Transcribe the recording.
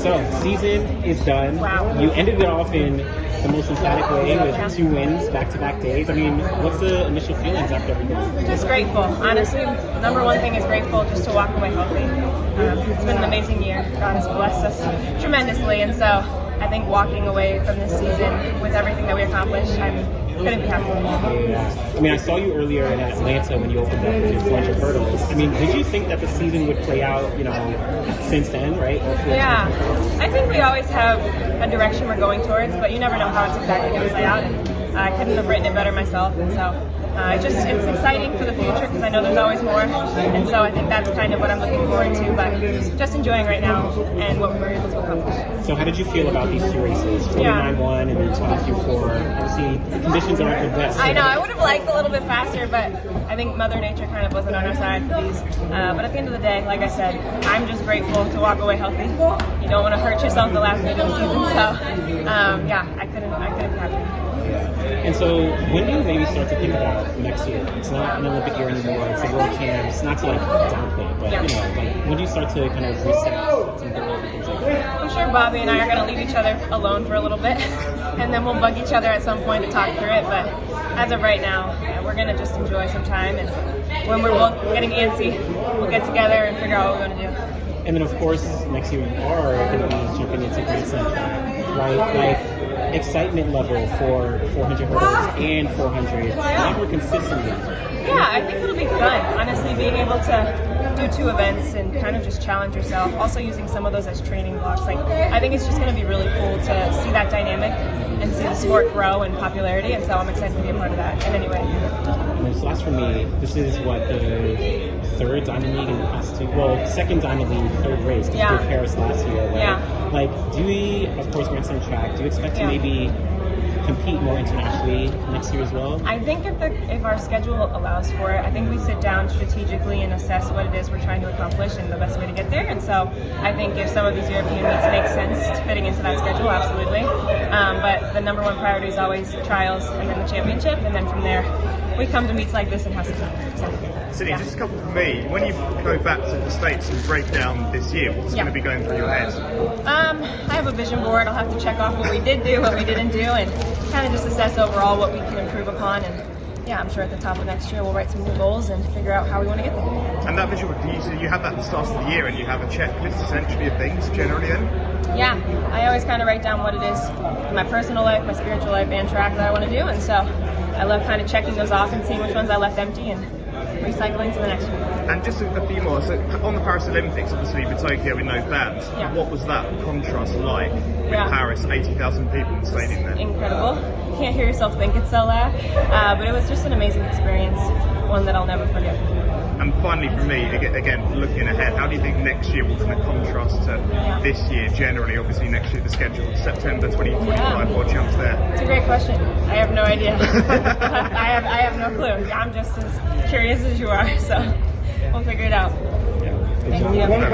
So, season is done. Wow. You ended it off in the most emphatic way with 2 wins back-to-back days. I mean, what's the initial feelings after everything? Just grateful. Honestly, number one thing is grateful just to walk away healthy. It's been an amazing year. God has blessed us tremendously, and so I think walking away from this season with everything that we accomplished, I couldn't be happier. Yeah. I mean, I saw you earlier in Atlanta when you opened up with your 400 hurdles. I mean, did you think that the season would play out, since then, right? Yeah. I think we always have a direction we're going towards, but you never know how it's exactly going to play out. And I couldn't have written it better myself, and so it's exciting for the future because I know there's always more, and so I think that's kind of what I'm looking forward to, but just enjoying right now and what we were able to accomplish. So how did you feel about these 2 races, 49-1 and then 22-4? Obviously, the conditions aren't the best. I know, I would have liked a little bit faster, but I think Mother Nature kind of wasn't on our side for these. But at the end of the day, like I said, I'm just grateful to walk away healthy. You don't want to hurt yourself the last week of the season, so I couldn't be happier. And so, when do you maybe start to think about next year? It's not an Olympic year anymore. It's a World Champs. Not to downplay, but when do you start to kind of reset some goals and things like that? I'm sure Bobby and I are going to leave each other alone for a little bit, and then we'll bug each other at some point to talk through it. But as of right now, we're going to just enjoy some time, and when we're both getting antsy, we'll get together and figure out what we're going to do. And then, of course, next year you are going to be jumping into Grand Slam track, right? Excitement level for 400 hurdles and 400, a lot more consistently. Yeah, I think it'll be fun. Honestly, being able to do 2 events and kind of just challenge yourself. Also using some of those as training blocks. I think it's just going to be really cool to see that dynamic and see the sport grow in popularity. And so I'm excited to be a part of that in any way. And this last for me, this is what the 3rd Diamond League in the past 2. Well, 2nd Diamond League, 3rd race because we did Paris last year. Right? Yeah. Do we, of course, Grand Slam track? Do you expect to maybe compete more internationally next year as well? I think if our schedule allows for it, I think we sit down strategically and assess what it is we're trying to accomplish and the best way to get there. And so I think if some of these European meets make sense fitting into that schedule, absolutely. But the number one priority is always trials and then the championship, and then from there we come to meets like this and have some fun. Cindy, just a couple for me. When you go back to the States and break down this year, what's going to be going through your head? I have a vision board. I'll have to check off what we did do, what we didn't do, and kind of just assess overall what we can improve upon. And I'm sure at the top of next year we'll write some new goals and figure out how we want to get there. And that vision board, you have that at the start of the year and you have a checklist essentially of things generally then? Yeah, I always kind of write down what it is in my personal life, my spiritual life, and track that I want to do. And so I love kind of checking those off and seeing which ones I left empty and recycling to the next one. And just a few more. So on the Paris Olympics, obviously with Tokyo with no fans, what was that contrast like with Paris, 80,000 people in the stadium there? Incredible. You can't hear yourself think it's so loud. But it was just an amazing experience, one that I'll never forget. And finally for me, again, looking ahead, how do you think next year will kind of contrast to this year generally? Obviously next year the schedule, September 2025, World Champs there. It's a great question. I have no idea. I have no clue. I'm just as curious as you are, so we'll figure it out. Thank you. One question.